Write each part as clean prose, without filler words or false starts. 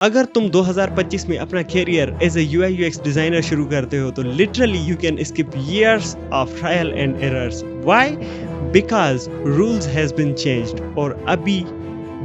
अगर तुम 2025 में अपना career as a UI UX designer शुरू करते हो तो literally you can skip years of trial and errors. Why? Because rules has been changed और अभी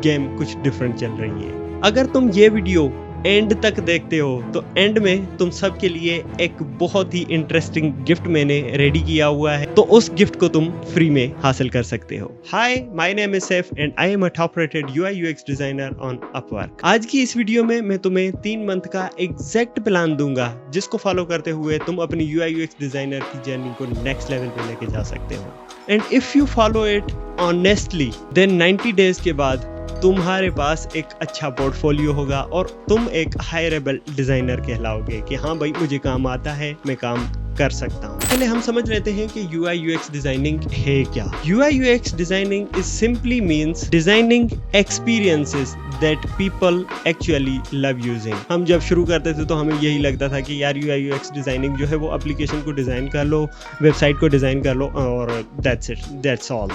गेम कुछ डिफरेंट चल रही है. अगर तुम ये वीडियो एंड तक देखते हो तो एंड में तुम सबके लिए एक बहुत ही इंटरेस्टिंग गिफ्ट मैंने रेडी किया हुआ है, तो उस गिफ्ट को तुम फ्री में हासिल कर सकते हो. Hi, my name is Saif and I am a top rated UI UX designer on Upwork. आज की इस वीडियो में मैं तुम्हें 3 मंथ का एग्जैक्ट प्लान दूंगा जिसको फॉलो करते हुए तुम अपनी UI UX डिजाइनर की जर्नी को नेक्स्ट लेवल पे लेके जा सकते हो. And if you follow it honestly then 90 days के बाद तुम्हारे पास एक अच्छा पोर्टफोलियो होगा और तुम एक हायरेबल डिजाइनर कहलाओगे कि हाँ भाई मुझे काम आता है, मैं काम कर सकता हूँ. पहले हम समझ लेते हैं कि UI UX डिजाइनिंग है क्या. UI UX designing is simply means designing experiences that people actually love using. हम जब शुरू करते थे तो हमें यही लगता था कि यार UI UX डिजाइनिंग जो है वो एप्लीकेशन को डिजाइन कर लो, वेबसाइट को डिजाइन कर लो और दैट्स इट, दैट्स ऑल.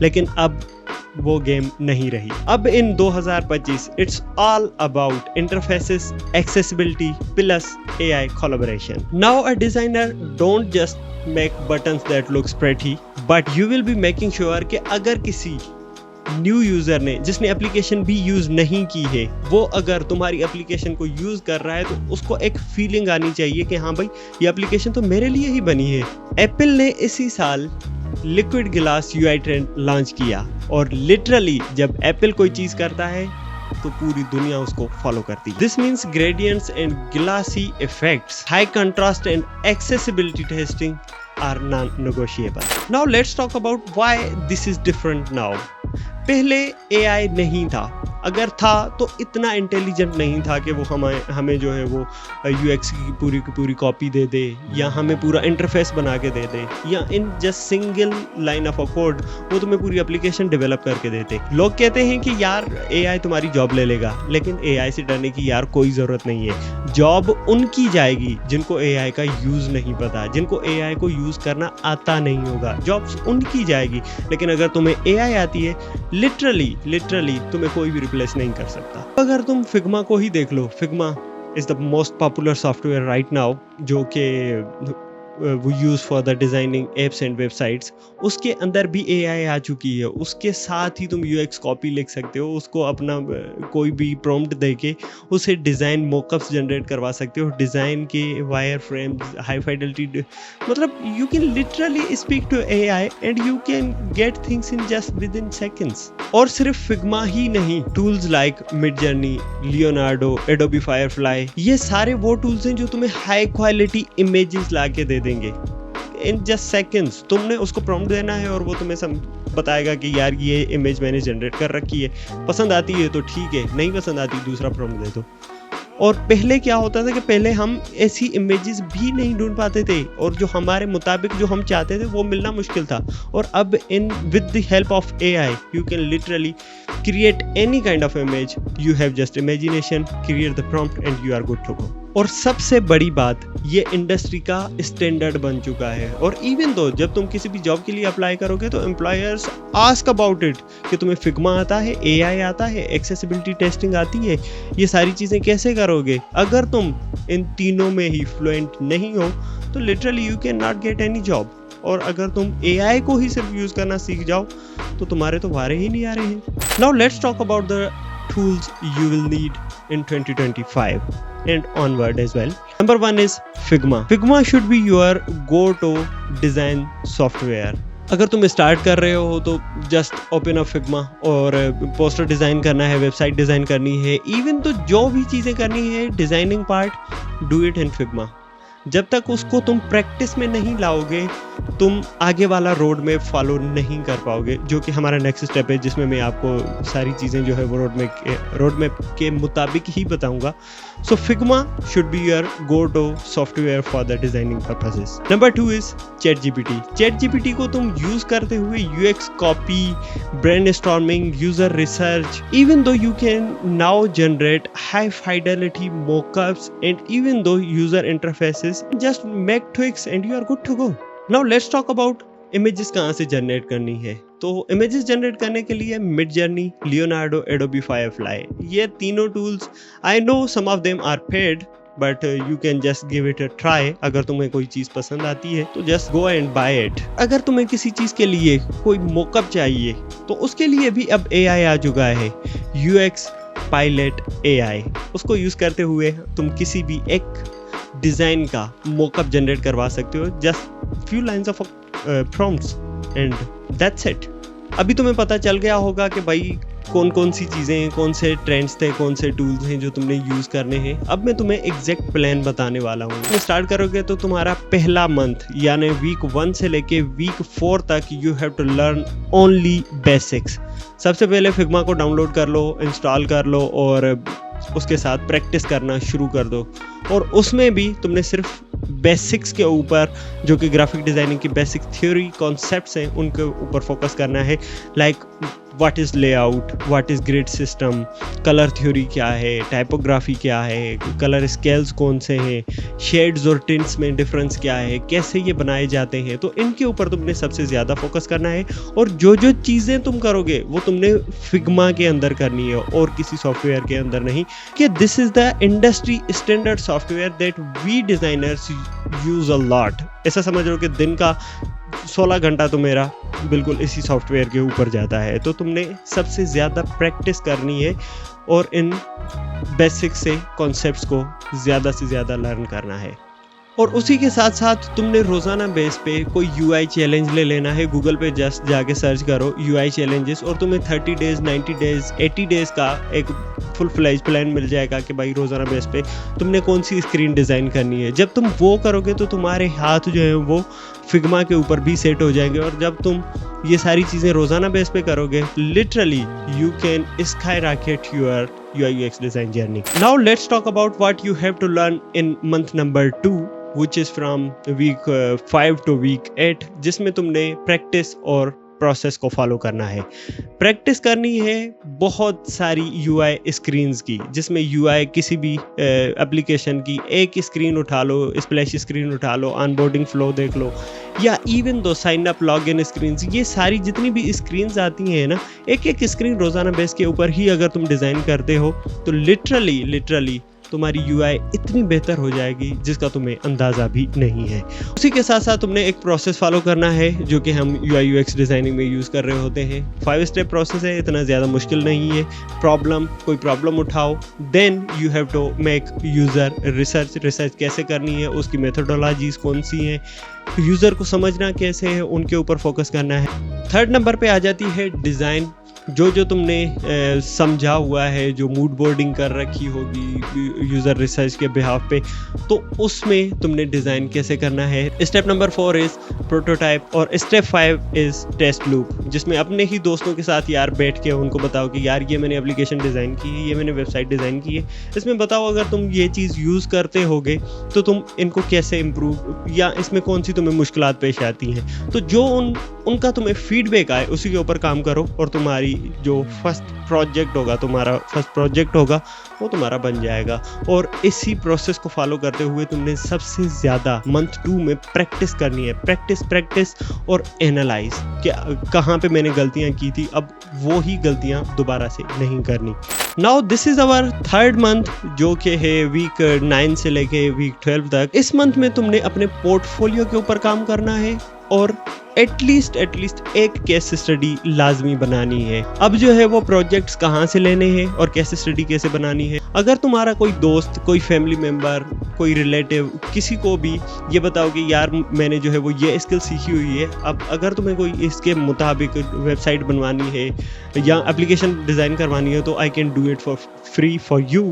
लेकिन अब वो गेम नहीं रही. अब इन 2025 it's all about interfaces, accessibility plus AI collaboration. Now a designer don't just make buttons that looks pretty, but you will be making sure कि अगर किसी न्यू यूजर ने जिसने एप्लीकेशन भी यूज नहीं की है वो अगर तुम्हारी एप्लीकेशन को यूज कर रहा है तो उसको एक फीलिंग आनी चाहिए कि हाँ भाई ये एप्लीकेशन तो मेरे लिए ही बनी है. एप्पल ने इसी साल liquid glass UI trend launch किया और लिटरली जब एप्पल कोई चीज करता है तो पूरी दुनिया उसको फॉलो करती है. This means gradients and glassy effects, high contrast and accessibility testing are non negotiable. Now let's talk about why this is different now. पहले AI नहीं था, अगर था तो इतना इंटेलिजेंट नहीं था कि वो हमें जो है वो UX की पूरी कॉपी दे दे या हमें पूरा इंटरफेस बना के दे दे या in just single line of a code वो तुम्हें पूरी एप्लीकेशन डेवलप करके देते. लोग कहते हैं कि यार AI तुम्हारी जॉब ले लेगा, लेकिन AI से डरने की यार कोई ज़रूरत नहीं है. जॉब उनकी जाएगी जिनको AI का यूज़ नहीं पता, जिनको AI को यूज़ करना आता नहीं होगा. जॉब्स उनकी जाएगी, लेकिन अगर तुम्हें AI आती है लिटरली तुम्हें कोई भी रिप्लेस नहीं कर सकता. अगर तुम फिग्मा को ही देख लो, Figma is the most popular software right now जो कि वो use for the designing apps and websites. उसके अंदर भी AI आ चुकी है. उसके साथ ही तुम UX कॉपी लिख सकते हो, उसको अपना कोई भी प्रॉम्प्ट देके उसे डिज़ाइन मोकअप्स जनरेट करवा सकते हो, डिज़ाइन के वायर फ्रेम्स, हाई फाइडेलिटी, मतलब you can literally speak to AI and you can get things in just within seconds. और सिर्फ फिग्मा ही नहीं, tools like Midjourney, Leonardo, Adobe Firefly, ये सारे वो टूल्स हैं जो तुम्हें हाई क्वालिटी इमेजेस ला के दे देंगे इन जस्ट सेकेंड्स. तुमने उसको प्रॉम्प्ट देना है और वो तुम्हें बताएगा कि यार ये इमेज मैंने जनरेट कर रखी है, पसंद आती है तो ठीक है, नहीं पसंद आती दूसरा प्रॉम्प्ट दे दो. और पहले क्या होता था कि पहले हम ऐसी इमेजेस भी नहीं ढूंढ पाते थे और जो हमारे मुताबिक जो हम चाहते थे वो मिलना मुश्किल था. और अब with the help of AI you can literally create any kind of image. You have just imagination, create the prompt and you are good to go. और सबसे बड़ी बात, ये इंडस्ट्री का स्टैंडर्ड बन चुका है. और इवन दो जब तुम किसी भी जॉब के लिए अप्लाई करोगे तो एम्प्लॉयर्स आस्क अबाउट इट कि तुम्हें फिग्मा आता है, AI आता है, एक्सेसिबिलिटी टेस्टिंग आती है, ये सारी चीज़ें कैसे करोगे. अगर तुम इन तीनों में ही फ्लुएंट नहीं हो तो literally you can not get any job. और अगर तुम AI को ही सिर्फ यूज करना सीख जाओ तो तुम्हारे तो वारे ही नहीं आ रहे हैं. Now let's talk about the tools you will need in 2025 and onward as well. Number 1 is Figma. Figma should be your go-to design software. अगर तुम स्टार्ट कर रहे हो तो जस्ट ओपन अप फिग्मा और पोस्टर डिज़ाइन करना है, website design करनी है, इवन तो जो भी चीज़ें करनी है designing part, do it in Figma. जब तक उसको तुम प्रैक्टिस में नहीं लाओगे तुम आगे वाला रोड मैप फॉलो नहीं कर पाओगे, जो कि हमारा नेक्स्ट स्टेप है जिसमें मैं आपको सारी चीज़ें जो है वो रोड मैप के मुताबिक ही बताऊंगा. So Figma should be your go to software for the designing purposes. Number 2 इज ChatGPT. ChatGPT को तुम यूज करते हुए UX copy, brainstorming, user research, even though you can now generate high fidelity mockups and even though user interfaces, just make tweaks and you are good to go. Now let's talk about images कहाँ से generate करनी है. तो images generate करने के लिए Midjourney, Leonardo, Adobe Firefly, ये तीनों tools I know some of them are paid but you can just give it a try. अगर तुम्हें कोई चीज़ पसंद आती है तो just go and buy it. अगर तुम्हें किसी चीज़ के लिए कोई मोकअप चाहिए तो उसके लिए भी अब AI आ चुका है, UX पायलट AI। उसको यूज़ करते हुए तुम किसी भी एक डिज़ाइन का मोकअप जनरेट करवा सकते हो, just few lines of prompts and that's it. अभी तुम्हें पता चल गया होगा कि भाई कौन कौन सी चीज़ें, कौन से ट्रेंड्स थे, कौन से टूल्स हैं जो तुमने यूज़ करने हैं। अब मैं तुम्हें एग्जैक्ट प्लान बताने वाला हूँ। तुम स्टार्ट करोगे तो तुम्हारा पहला मंथ यानी वीक 1 से लेके वीक 4 तक you have to learn only basics. सबसे पहले फिग्मा को डाउनलोड कर लो, इंस्टॉल कर लो और उसके साथ प्रैक्टिस करना शुरू कर दो। और उसमें भी तुमने सिर्फ बेसिक्स के ऊपर, जो कि ग्राफिक डिज़ाइनिंग की बेसिक थ्योरी कॉन्सेप्ट्स हैं, उनके ऊपर फोकस करना है। Like what is layout, what is grid system, colour theory क्या है, टाइपोग्राफी क्या है, कलर स्केल्स कौन से हैं, शेड्स और टिंट्स में डिफरेंस क्या है, कैसे ये बनाए जाते हैं। तो इनके ऊपर तुमने सबसे ज़्यादा फोकस करना है। और जो जो चीज़ें तुम करोगे वो तुमने फिग्मा के अंदर करनी है और किसी सॉफ्टवेयर के अंदर नहीं, कि this is the industry standard software that we designers use a lot. ऐसा समझ लो कि दिन का 16 घंटा तो मेरा बिल्कुल इसी सॉफ्टवेयर के ऊपर जाता है। तो तुमने सबसे ज़्यादा प्रैक्टिस करनी है और इन बेसिक से कॉन्सेप्ट्स को ज़्यादा से ज़्यादा लर्न करना है। और उसी के साथ साथ तुमने रोज़ाना बेस पे कोई UI चैलेंज ले लेना है। गूगल पे जस्ट जाके सर्च करो UI चैलेंजेस और तुम्हें 30 डेज़, 90 डेज़, 80 डेज़ का एक फुल फ्लेज प्लान मिल जाएगा कि भाई रोज़ाना बेस पे तुमने कौन सी स्क्रीन डिज़ाइन करनी है। जब तुम वो करोगे तो तुम्हारे हाथ जो है वो फिग्मा के ऊपर भी सेट हो जाएंगे। और जब तुम ये सारी चीज़ें रोज़ाना बेस पे करोगे, literally you can skyrocket your UI/UX design journey. Now let's talk about what you have to learn in month number 2, which is from week 5 to week 8, जिसमें तुमने प्रैक्टिस और प्रोसेस को फॉलो करना है। प्रैक्टिस करनी है बहुत सारी UI स्क्रीन्स की, जिसमें UI किसी भी एप्लीकेशन की एक स्क्रीन उठा लो, स्प्लैश स्क्रीन उठा लो, ऑनबोर्डिंग फ्लो देख लो, या even though sign up login screens, ये सारी जितनी भी स्क्रीन्स आती हैं ना, एक एक स्क्रीन रोज़ाना बेस के ऊपर ही अगर तुम डिज़ाइन करते हो तो लिटरली तुम्हारी UI इतनी बेहतर हो जाएगी जिसका तुम्हें अंदाज़ा भी नहीं है। उसी के साथ साथ तुमने एक प्रोसेस फॉलो करना है जो कि हम UI/UX डिज़ाइनिंग में यूज़ कर रहे होते हैं। 5 स्टेप प्रोसेस है, इतना ज़्यादा मुश्किल नहीं है। कोई प्रॉब्लम उठाओ, then you have to make user research कैसे करनी है, उसकी मेथोडोलॉजीज़ कौन सी हैं, यूज़र को समझना कैसे है, उनके ऊपर फोकस करना है। 3rd नंबर पे आ जाती है डिज़ाइन। जो तुमने समझा हुआ है, जो मूड बोर्डिंग कर रखी होगी यूज़र रिसर्च के बिहाफ पे, तो उसमें तुमने डिज़ाइन कैसे करना है। स्टेप नंबर 4 इज़ प्रोटोटाइप और स्टेप 5 इज़ टेस्ट लूप, जिसमें अपने ही दोस्तों के साथ यार बैठ के उनको बताओ कि यार ये मैंने एप्लीकेशन डिज़ाइन की है, ये मैंने वेबसाइट डिज़ाइन की है, इसमें बताओ अगर तुम ये चीज़ यूज़ करते होगे तो तुम इनको कैसे इम्प्रूव, या इसमें कौन सी तुम्हें मुश्किलात पेश आती हैं। तो जो उनका तुम्हें फीडबैक आए उसी के ऊपर काम करो और तुम्हारी जो फर्स्ट प्रोजेक्ट होगा वो तुम्हारा बन जाएगा। और इसी प्रोसेस को फॉलो करते हुए तुमने सबसे ज़्यादा मंथ 2 में प्रैक्टिस करनी है। प्रैक्टिस और एनालाइज कि कहाँ पे मैंने गलतियाँ की थी, अब वो ही गलतियाँ दोबारा से नहीं करनी। Now this is our 3rd month, जो कि है वीक 9 से लेके वीक 12 तक। इस मंथ में तुमने अपने पोर्टफोलियो के ऊपर काम करना है और एटलीस्ट एक केस स्टडी लाजमी बनानी है। अब जो है वो प्रोजेक्ट्स कहाँ से लेने हैं और केस स्टडी कैसे बनानी है। अगर तुम्हारा कोई दोस्त, कोई फैमिली मेम्बर, कोई रिलेटिव, किसी को भी ये बताओ कि यार मैंने जो है वो ये स्किल सीखी हुई है, अब अगर तुम्हें कोई इसके मुताबिक वेबसाइट बनवानी है या एप्लीकेशन डिज़ाइन करवानी है तो I can do it for free for you,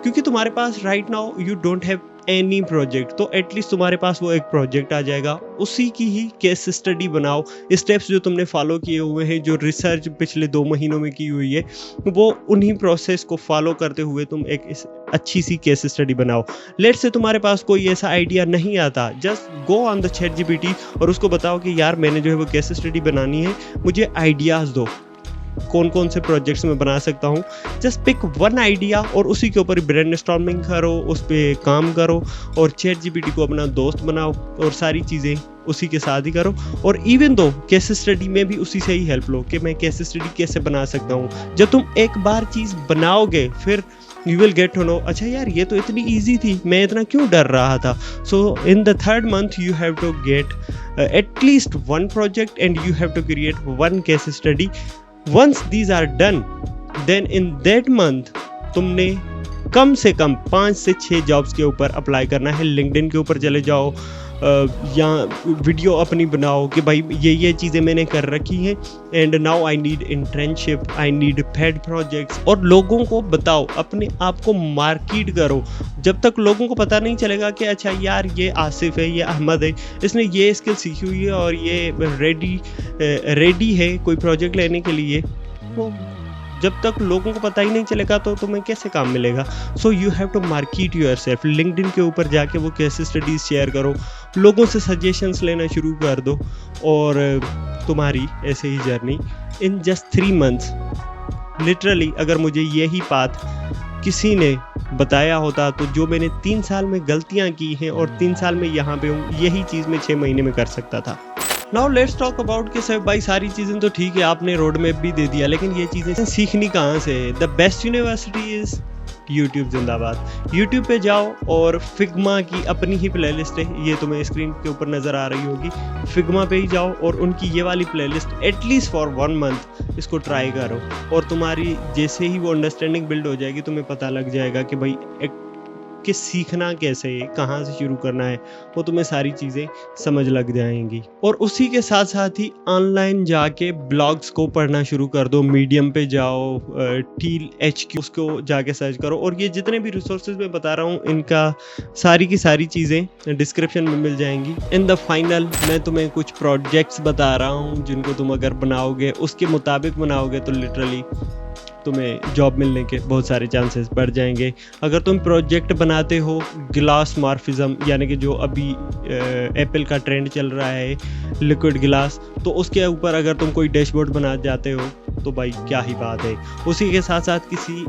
क्योंकि तुम्हारे पास right now you don't have any project, तो एटलीस्ट तुम्हारे पास वो एक प्रोजेक्ट आ जाएगा। उसी की ही केस स्टडी बनाओ। स्टेप्स जो तुमने फॉलो किए हुए हैं, जो रिसर्च पिछले 2 महीनों में की हुई है, वो उन्हीं प्रोसेस को फॉलो करते हुए तुम एक अच्छी सी केस स्टडी बनाओ। लेट्स से तुम्हारे पास कोई ऐसा आइडिया नहीं आता, just go on the ChatGPT और उसको बताओ कि यार मैंने जो है वो केस स्टडी बनानी है, मुझे आइडियाज़ दो। कौन कौन से प्रोजेक्ट्स में बना सकता हूँ। जस्ट पिक वन आइडिया और उसी के ऊपर ब्रेनस्टॉर्मिंग करो, उस पर काम करो और ChatGPT को अपना दोस्त बनाओ और सारी चीज़ें उसी के साथ ही करो। और इवन दो केस स्टडी में भी उसी से ही हेल्प लो कि मैं केस स्टडी कैसे बना सकता हूँ। जब तुम एक बार चीज़ बनाओगे फिर you will get to know, अच्छा यार ये तो इतनी ईजी थी, मैं इतना क्यों डर रहा था। So in the third month you have to get at least one project and you have to create one case study. Once these are done, then in that month तुमने कम से कम 5 से 6 जॉब्स के ऊपर अप्लाई करना है। LinkedIn के ऊपर चले जाओ या वीडियो अपनी बनाओ कि भाई ये चीज़ें मैंने कर रखी हैं and now I need internship, I need paid projects, और लोगों को बताओ, अपने आप को मार्केट करो। जब तक लोगों को पता नहीं चलेगा कि अच्छा यार ये आसिफ है, ये अहमद है, इसने ये स्किल सीखी हुई है और ये रेडी है कोई प्रोजेक्ट लेने के लिए, तो जब तक लोगों को पता ही नहीं चलेगा तो तुम्हें कैसे काम मिलेगा। So you have to market yourself. LinkedIn के ऊपर जाके वो केस स्टडीज शेयर करो, लोगों से सजेशंस लेना शुरू कर दो और तुम्हारी ऐसे ही journey in just 3 months, literally अगर मुझे यही बात किसी ने बताया होता तो जो मैंने 3 साल में गलतियां की हैं और 3 साल में यहाँ पे हूँ, यही चीज़ मैं 6 महीने में कर सकता था। नाउ लेट्स टॉक अबाउट कि सर भाई सारी चीज़ें तो ठीक है, आपने रोड मैप भी दे दिया, लेकिन ये चीज़ें सीखनी कहाँ से है। The best university is YouTube जिंदाबाद। यूट्यूब पे जाओ और फिग्मा की अपनी ही प्लेलिस्ट है, ये तुम्हें स्क्रीन के ऊपर नज़र आ रही होगी। फिग्मा पे ही जाओ और उनकी ये वाली प्लेलिस्ट एटलीस्ट फॉर 1 मंथ इसको ट्राई करो और तुम्हारी जैसे ही वो अंडरस्टैंडिंग बिल्ड हो जाएगी तुम्हें पता लग जाएगा कि भाई कि सीखना कैसे है, कहाँ से शुरू करना है, वो तुम्हें सारी चीज़ें समझ लग जाएंगी। और उसी के साथ साथ ही ऑनलाइन जाके ब्लॉग्स को पढ़ना शुरू कर दो। मीडियम पे जाओ, टील HQ उसको जाके सर्च करो, और ये जितने भी रिसोर्सेज मैं बता रहा हूँ इनका सारी की सारी चीज़ें डिस्क्रिप्शन में मिल जाएंगी। इन द फाइनल मैं तुम्हें कुछ प्रोजेक्ट्स बता रहा हूँ जिनको तुम अगर बनाओगे, उसके मुताबिक बनाओगे तो लिटरली तुम्हें जॉब मिलने के बहुत सारे चांसेस बढ़ जाएंगे। अगर तुम प्रोजेक्ट बनाते हो ग्लास मॉर्फिज्म, यानी कि जो अभी एप्पल का ट्रेंड चल रहा है लिक्विड ग्लास, तो उसके ऊपर अगर तुम कोई डैशबोर्ड बना जाते हो तो भाई क्या ही बात है। उसी के साथ साथ किसी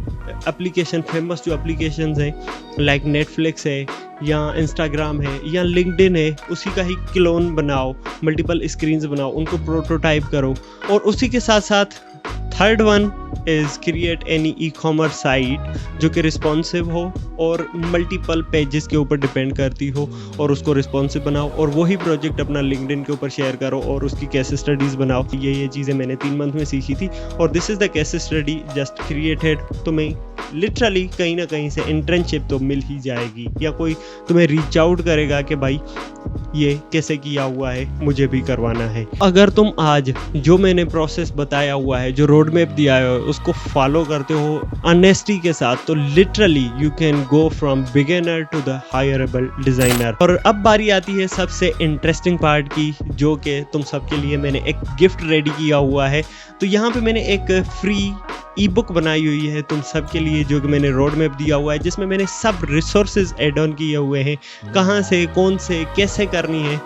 एप्लीकेशन, फेमस जो एप्लीकेशंस हैं लाइक नेटफ्लिक्स है या इंस्टाग्राम है या लिंक्डइन है, उसी का ही क्लोन बनाओ, मल्टीपल स्क्रीन्स बनाओ, उनको प्रोटोटाइप करो। और उसी के साथ साथ third one is create any e-commerce site जो कि रिस्पॉन्सिव हो और मल्टीपल पेजेस के ऊपर डिपेंड करती हो, और उसको रिस्पॉन्सिव बनाओ और वही प्रोजेक्ट अपना लिंक्डइन के ऊपर शेयर करो और उसकी केस स्टडीज़ बनाओ। ये चीज़ें मैंने 3 मंथ में सीखी थी और this is the case study just created. तुम्हें लिटरली कहीं ना कहीं से इंटर्नशिप तो मिल ही जाएगी या कोई तुम्हें रीच आउट करेगा कि भाई ये कैसे किया हुआ है, मुझे भी करवाना है। अगर तुम आज जो मैंने प्रोसेस बताया हुआ है, जो रोड मैप दिया है, उसको फॉलो करते हो ऑनेस्टी के साथ, तो literally you can go from beginner to the hireable designer. और अब बारी आती है सबसे इंटरेस्टिंग पार्ट की, जो कि तुम सबके लिए मैंने एक गिफ्ट रेडी किया हुआ है। तो यहाँ पे मैंने एक फ्री ई बुक बनाई हुई है तुम सबके लिए, जो कि मैंने रोड मैप दिया हुआ है, जिसमें मैंने सब रिसोर्सेज ऐड ऑन किए हुए हैं, कहाँ से, कौन से, कैसे करनी है,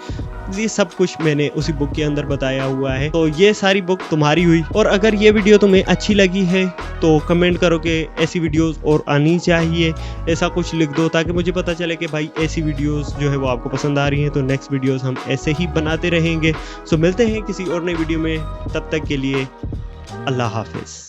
ये सब कुछ मैंने उसी बुक के अंदर बताया हुआ है। तो ये सारी बुक तुम्हारी हुई। और अगर ये वीडियो तुम्हें अच्छी लगी है तो कमेंट करो कि ऐसी वीडियोस और आनी चाहिए, ऐसा कुछ लिख दो ताकि मुझे पता चले कि भाई ऐसी वीडियोस जो है वो आपको पसंद आ रही हैं। तो नेक्स्ट वीडियोस हम ऐसे ही बनाते रहेंगे। सो मिलते हैं किसी और नई वीडियो में, तब तक के लिए अल्लाह हाफिज़।